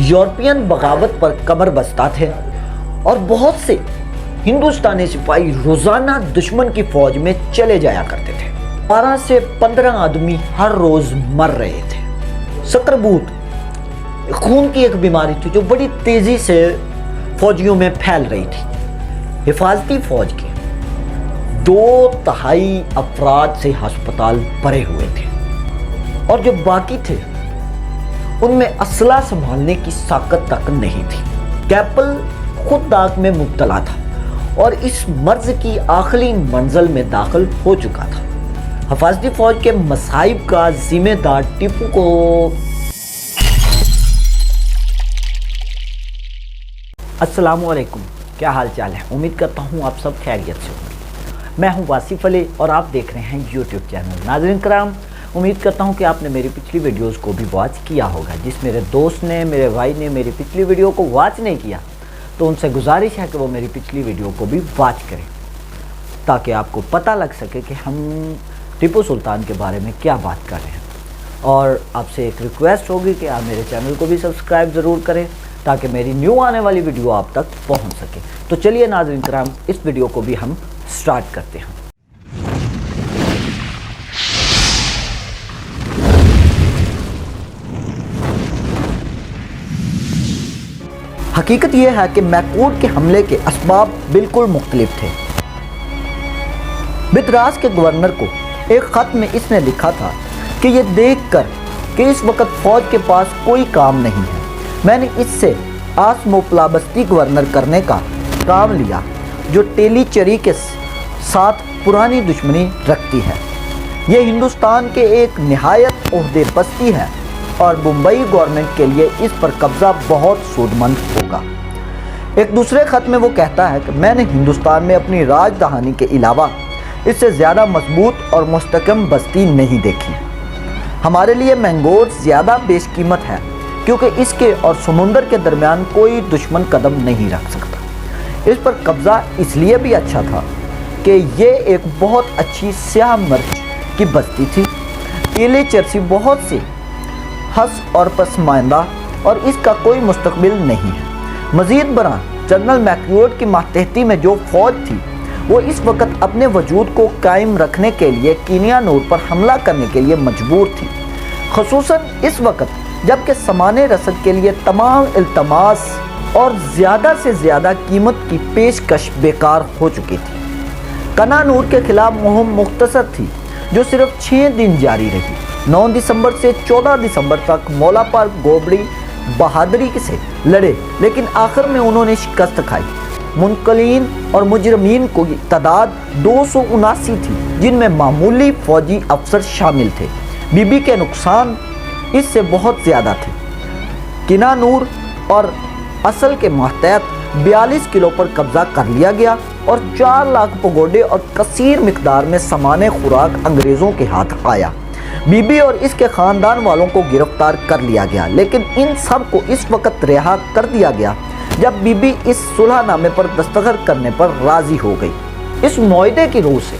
European बगावत पर कमर बस्ता थे और बहुत से हिंदुस्तानी सिपाही रोजाना दुश्मन की फौज में चले जाया करते थे। 12 से 15 आदमी हर रोज मर रहे थे। शकरबूत खून की एक बीमारी थी जो बड़ी तेजी से फौजियों में फैल रही थी। हिफाजती फौज के 2/3 अफराद से अस्पताल भरे हुए थे और जो बाकी थे उनमें असला संभालने की ताकत तक नहीं थी। कैपल खुद दाग में मुब्तला था और इस मर्ज की आखिरी मंजिल में दाखिल हो चुका था। हिफाजती फौज के मसाइब का जिम्मेदार टीपू को अस्सलामुअलैकुम, क्या हाल चाल है। उम्मीद करता हूँ आप सब खैरियत से होंगे। मैं हूँ वासिफ अली और आप देख रहे हैं यूट्यूब चैनल। नाज़रीन कराम, उम्मीद करता हूँ कि आपने मेरी पिछली वीडियोस को भी वॉच किया होगा। जिस मेरे दोस्त ने, मेरे भाई ने मेरी पिछली वीडियो को वॉच नहीं किया तो उनसे गुजारिश है कि वो मेरी पिछली वीडियो को भी वॉच करें ताकि आपको पता लग सके कि हम टीपू सुल्तान के बारे में क्या बात कर रहे हैं। और आपसे एक रिक्वेस्ट होगी कि आप मेरे चैनल को भी सब्सक्राइब ज़रूर करें ताकि मेरी न्यू आने वाली वीडियो आप तक पहुंच सके। तो चलिए नाज़रीन कराम, इस वीडियो को भी हम स्टार्ट करते हैं। हकीकत यह है कि मैकूट के हमले के असबाब बिल्कुल मुख्तलिफ थे। बितरास के गवर्नर को एक ख़त में इसने लिखा था कि यह देखकर कि इस वक्त फ़ौज के पास कोई काम नहीं है, मैंने इससे आसमोपलाबस्ती गवर्नर करने का काम लिया जो टेलीचरी के साथ पुरानी दुश्मनी रखती है। यह हिंदुस्तान के एक निहायत ओहदे बस्ती है और मुंबई गवर्नमेंट के लिए इस पर कब्ज़ा बहुत सूदमंद होगा। एक दूसरे ख़त में वो कहता है कि मैंने हिंदुस्तान में अपनी राजधानी के अलावा इससे ज़्यादा मजबूत और मुस्तकम बस्ती नहीं देखी। हमारे लिए मैंगलोर ज़्यादा बेशकीमत है क्योंकि इसके और समुंदर के दरमियान कोई दुश्मन कदम नहीं रख सकता। इस पर कब्ज़ा इसलिए भी अच्छा था कि ये एक बहुत अच्छी स्याह मर्च की बस्ती थी। टीले चर्सी बहुत से हस और पसमाइंदा और इसका कोई मुस्तकबिल नहीं है। मज़ीद बरा जनरल मैकयूट की मातहती में जो फ़ौज थी वो इस वक्त अपने वजूद को कायम रखने के लिए कीनिया नूर पर हमला करने के लिए मजबूर थी, ख़ुसूसन इस वक्त जबकि सामाने रसद के लिए तमाम इल्तमास और ज़्यादा से ज़्यादा कीमत की पेशकश बेकार हो चुकी थी। कनानूर के खिलाफ मुहिम मुख्तसर थी जो सिर्फ 6 दिन जारी रही। 9 दिसंबर से 14 दिसंबर तक मौलापाल गोबड़ी बहादुरी से लड़े लेकिन आखिर में उन्होंने शिकस्त खाई। मुनकलीन और मुजरमीन की तादाद 279 थी जिनमें मामूली फौजी अफसर शामिल थे। बीबी के नुकसान इससे बहुत ज़्यादा थे। किनानूर और असल के मातहत 42 किलो पर कब्ज़ा कर लिया गया और 4 लाख पगोडे और कसीर मिकदार में सामान खुराक अंग्रेज़ों के हाथ आया। बीबी और इसके ख़ानदान वालों को गिरफ्तार कर लिया गया लेकिन इन सब को इस वक्त रिहा कर दिया गया जब बीबी इस सुलहनामे पर दस्तखत करने पर राज़ी हो गई। इस मुआहदे की रूह से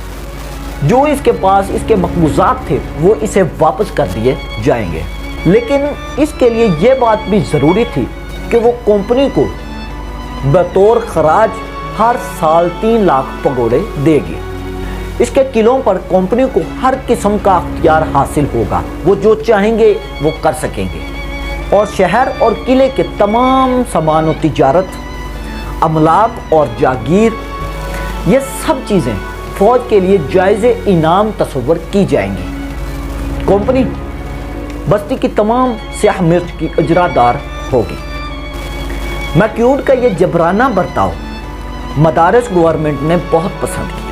जो इसके पास इसके मकबूजात थे वो इसे वापस कर दिए जाएंगे, लेकिन इसके लिए ये बात भी ज़रूरी थी कि वो कंपनी को बतौर खराज हर साल 3 लाख पगोड़े देगी। इसके किलों पर कंपनी को हर किस्म का अख्तियार हासिल होगा, वो जो चाहेंगे वो कर सकेंगे और शहर और किले के तमाम सामान और तिजारत, अमलाक और जागीर, ये सब चीज़ें फ़ौज के लिए जायज़े इनाम तस्वर की जाएंगी। कंपनी बस्ती की तमाम स्याह मिर्च की इजरादार होगी। मैकयूट का ये जबराना बर्ताव मदारस गवर्नमेंट ने बहुत पसंद किया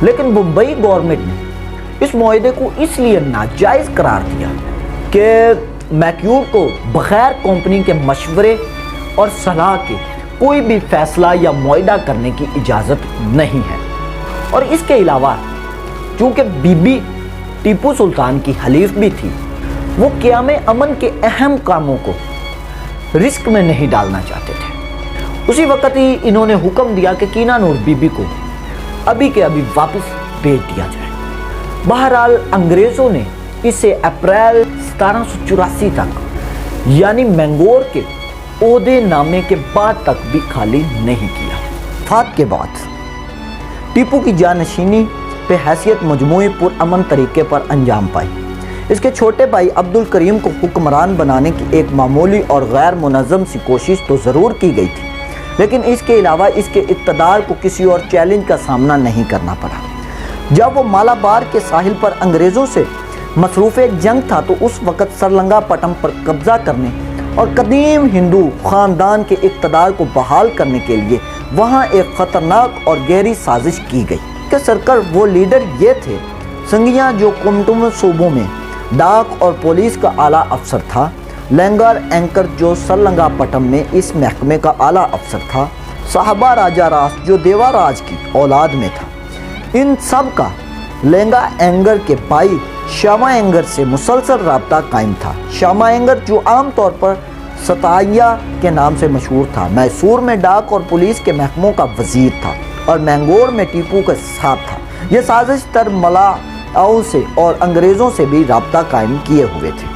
लेकिन मुंबई गवर्नमेंट ने इस मुआहदे को इसलिए नाजायज़ करार दिया कि मैकयूट को बग़ैर कंपनी के मशवरे और सलाह के कोई भी फ़ैसला या मुआहदा करने की इजाज़त नहीं है। और इसके अलावा चूँकि बीबी टीपू सुल्तान की हलीफ भी थी, वो क़याम अमन के अहम कामों को रिस्क में नहीं डालना चाहते थे। उसी वक्त ही इन्होंने हुक्म दिया कि कीनानूर बीबी को अभी के अभी वापस भेज दिया जाए। बहरहाल अंग्रेज़ों ने इसे अप्रैल 1784 तक یعنی مینگور کے عہدے نامے کے بعد تک بھی خالی نہیں کیا۔ وفات کے بعد ٹیپو کی جانشینی پہ حیثیت مجموعی پرامن طریقے پر انجام پائی۔ اس کے چھوٹے بھائی عبد الکریم کو حکمران بنانے کی ایک معمولی اور غیر منظم سی کوشش تو ضرور کی گئی تھی، لیکن اس کے علاوہ اس کے اقتدار کو کسی اور چیلنج کا سامنا نہیں کرنا پڑا۔ جب وہ مالابار کے ساحل پر انگریزوں سے مصروف جنگ تھا تو اس وقت سرلنگا پٹم پر قبضہ کرنے اور قدیم ہندو خاندان کے اقتدار کو بحال کرنے کے لیے وہاں ایک خطرناک اور گہری سازش کی گئی کہ سرکار وہ لیڈر یہ تھے سنگیا جو کمٹم صوبوں میں ڈاک اور پولیس کا اعلیٰ افسر تھا، لینگار اینکر جو سرلنگا پٹم میں اس محکمے کا اعلیٰ افسر تھا، صاحبہ راجہ راس جو دیوا راج کی اولاد میں تھا۔ ان سب کا لینگا اینگر کے بھائی شاما اینگر سے مسلسل رابطہ قائم تھا۔ شاما اینگر جو عام طور پر ستائیا کے نام سے مشہور تھا، میسور میں ڈاک اور پولیس کے محکموں کا وزیر تھا اور مینگور میں ٹیپو کا صاحب تھا۔ یہ سازش تر ملاؤں سے اور انگریزوں سے بھی رابطہ قائم کیے ہوئے تھے۔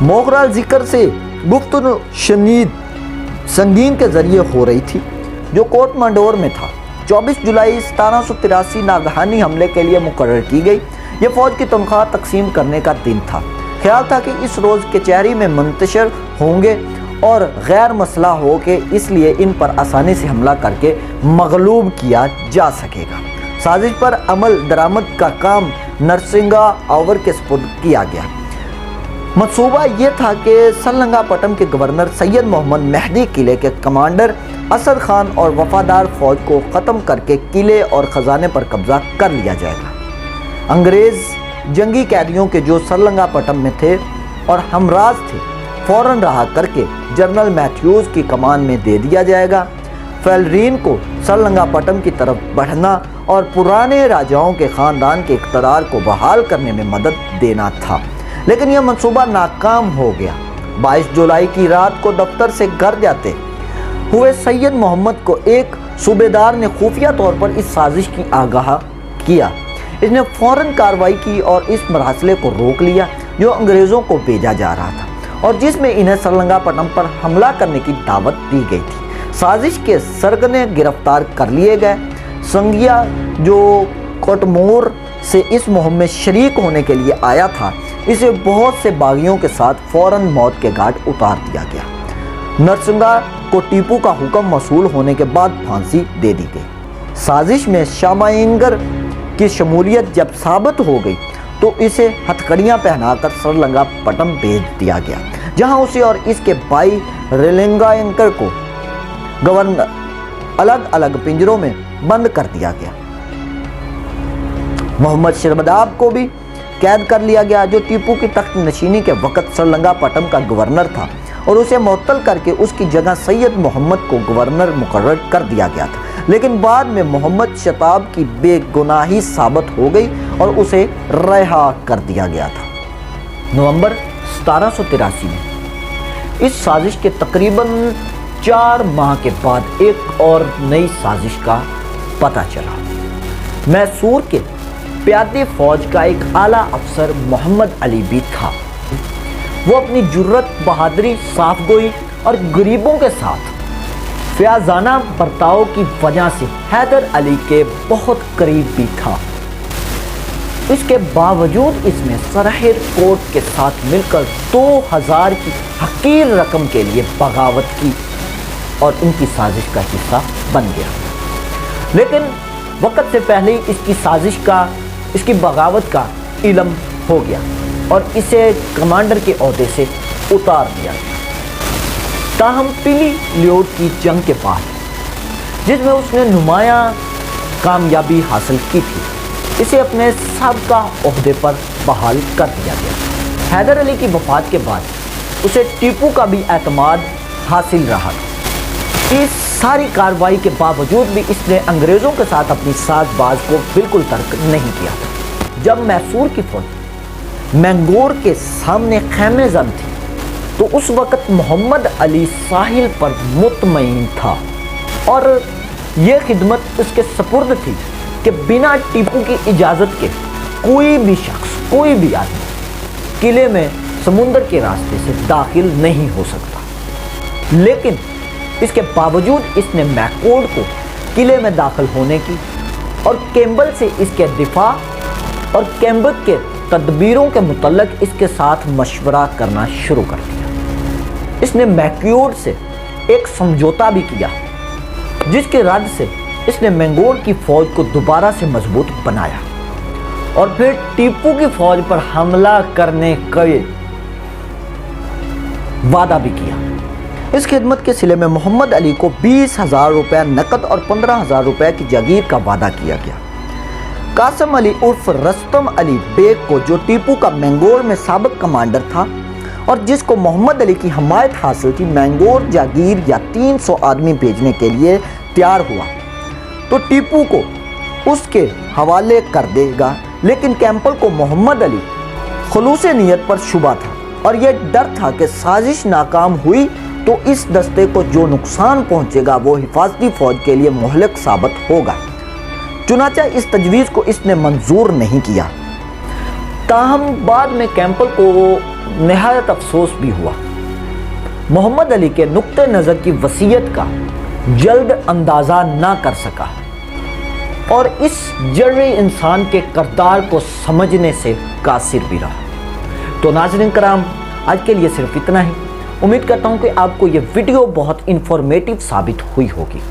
موغرال ذکر سے گفت و شنید سنگین کے ذریعے ہو رہی تھی جو کوٹ منڈور میں تھا۔ 24 جولائی 1783 ناگہانی حملے کے لیے مقرر کی گئی۔ یہ فوج کی تنخواہ تقسیم کرنے کا دن تھا۔ خیال تھا کہ اس روز کچہری میں منتشر ہوں گے اور غیر مسلح ہو کے اس لیے ان پر آسانی سے حملہ کر کے مغلوب کیا جا سکے گا۔ سازش پر عمل درآمد کا کام نرسنگا آور کے سپرد کیا گیا۔ منصوبہ یہ تھا کہ سرلنگا پٹم کے گورنر سید محمد مہدی قلعے کے کمانڈر اسد خان اور وفادار فوج کو ختم کر کے قلعے اور خزانے پر قبضہ کر لیا جائے گا۔ انگریز جنگی قیدیوں کے جو سرلنگا پٹم میں تھے اور ہمراز تھے فوراً رہا کر کے جنرل میتھیوز کی کمان میں دے دیا جائے گا۔ فیلرین کو سرلنگا پٹم کی طرف بڑھنا اور پرانے راجاؤں کے خاندان کے اقتدار کو بحال کرنے میں مدد دینا تھا، لیکن یہ منصوبہ ناکام ہو گیا۔ 22 جولائی کی رات کو دفتر سے گھر جاتے ہوئے سید محمد کو ایک صوبیدار نے خفیہ طور پر اس سازش کی آگاہ کیا۔ اس نے فوراً کارروائی کی اور اس مرحلے کو روک لیا جو انگریزوں کو بھیجا جا رہا تھا اور جس میں انہیں سرلنگا پٹم پر حملہ کرنے کی دعوت دی گئی تھی۔ سازش کے سرگنے گرفتار کر لیے گئے۔ سنگیا جو کوٹمور سے اس مہم میں شریک ہونے کے لیے آیا تھا، اسے بہت سے باغیوں کے ساتھ فوراً موت کے گھاٹ اتار دیا گیا۔ نرسنگا کو ٹیپو کا حکم موصول ہونے کے بعد پھانسی دے دی گئی۔ سازش میں شاما اینگر کی شمولیت جب ثابت ہو گئی تو اسے ہتھکڑیاں پہنا کر سرلنگا پٹم بھیج دیا گیا، جہاں اسے اور اس کے بھائی ریلنگا اینکر کو گورنر الگ الگ پنجروں میں بند کر دیا گیا۔ محمد شربداب کو بھی قید کر لیا گیا جو ٹیپو کی تخت نشینی کے وقت سرلنگا پٹم کا گورنر تھا، اور اسے معطل کر کے اس کی جگہ سید محمد کو گورنر مقرر کر دیا گیا تھا، لیکن بعد میں محمد شتاب کی بے گناہی ثابت ہو گئی اور اسے رہا کر دیا گیا تھا۔ نومبر 1783 میں اس سازش کے تقریباً 4 ماہ کے بعد ایک اور نئی سازش کا پتہ چلا۔ میسور کے پیادی فوج کا ایک اعلیٰ افسر محمد علی بھی تھا۔ وہ اپنی جرت، بہادری، صاف گوئی اور غریبوں کے ساتھ فیاضانہ برتاؤ کی وجہ سے حیدر علی کے بہت قریب بھی تھا۔ اس کے باوجود اس نے سرحد کوٹ کے ساتھ مل کر 2000 کی حقیر رقم کے لیے بغاوت کی اور ان کی سازش کا حصہ بن گیا، لیکن وقت سے پہلے ہی اس کی بغاوت کا علم ہو گیا اور اسے کمانڈر کے عہدے سے اتار دیا گیا۔ تاہم پیلی لیوٹ کی جنگ کے بعد جس میں اس نے نمایاں کامیابی حاصل کی تھی، اسے اپنے سابقہ عہدے پر بحال کر دیا گیا۔ حیدر علی کی وفات کے بعد اسے ٹیپو کا بھی اعتماد حاصل رہا۔ اس ساری کارروائی کے باوجود بھی اس نے انگریزوں کے ساتھ اپنی ساز باز کو بالکل ترک نہیں کیا تھا۔ جب میسور کی فوج مینگور کے سامنے خیمے زن تھی تو اس وقت محمد علی ساحل پر مطمئن تھا اور یہ خدمت اس کے سپرد تھی کہ بنا ٹیپو کی اجازت کے کوئی بھی شخص، کوئی بھی آدمی قلعے میں समुंदर के रास्ते से दाखिल नहीं हो सकता। लेकिन इसके बावजूद इसने मैकॉर्ड को किले में दाखिल होने की और कैम्पबेल से इसके दिफा और कैम्पबेल के तदबीरों के मुतल्लिक इसके साथ मशवरा करना शुरू कर दिया। इसने मैकॉर्ड से एक समझौता भी किया, जिसके रद्द से इसने मंगोल की फौज को दोबारा से मजबूत बनाया और फिर टीपू की फौज पर हमला करने का वादा भी किया। इस खिदमत के सिले में मोहम्मद अली को 20,000 रुपये नकद और 15,000 रुपये की जागीर का वादा किया गया। कासिम अली उर्फ रस्तम अली बेग को, जो टीपू का मंगोल में साबिक कमांडर था और जिसको मोहम्मद अली की हमायत हासिल थी, मंगोल जागीर या 300 आदमी भेजने के लिए तैयार हुआ तो टीपू को उसके हवाले कर देगा। लेकिन कैम्पबेल को मोहम्मद अली खुलूस नियत पर शुबा था और यह डर था कि साजिश नाकाम हुई तो इस दस्ते को जो नुकसान पहुंचेगा वो हिफाजती फौज के लिए मुहलिक साबित होगा। चुनांचे इस तजवीज़ को इसने मंजूर नहीं किया। ताहम बाद में कैम्पबेल को नहायत अफसोस भी हुआ। मोहम्मद अली के नुक्ते नज़र की वसीयत का जल्द अंदाज़ा ना कर सका और इस जर्री इंसान के किरदार को समझने से कासिर भी रहा। तो नाज़रीन कराम, आज के लिए सिर्फ इतना ही। उम्मीद करता हूँ कि आपको ये वीडियो बहुत इंफॉर्मेटिव साबित हुई होगी।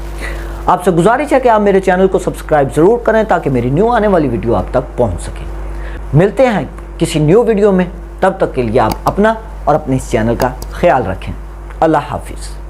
आपसे गुजारिश है कि आप मेरे चैनल को सब्सक्राइब ज़रूर करें ताकि मेरी न्यू आने वाली वीडियो आप तक पहुँच सके। मिलते हैं किसी न्यू वीडियो में, तब तक के लिए आप अपना और अपने इस चैनल का ख्याल रखें। अल्लाह हाफिज़।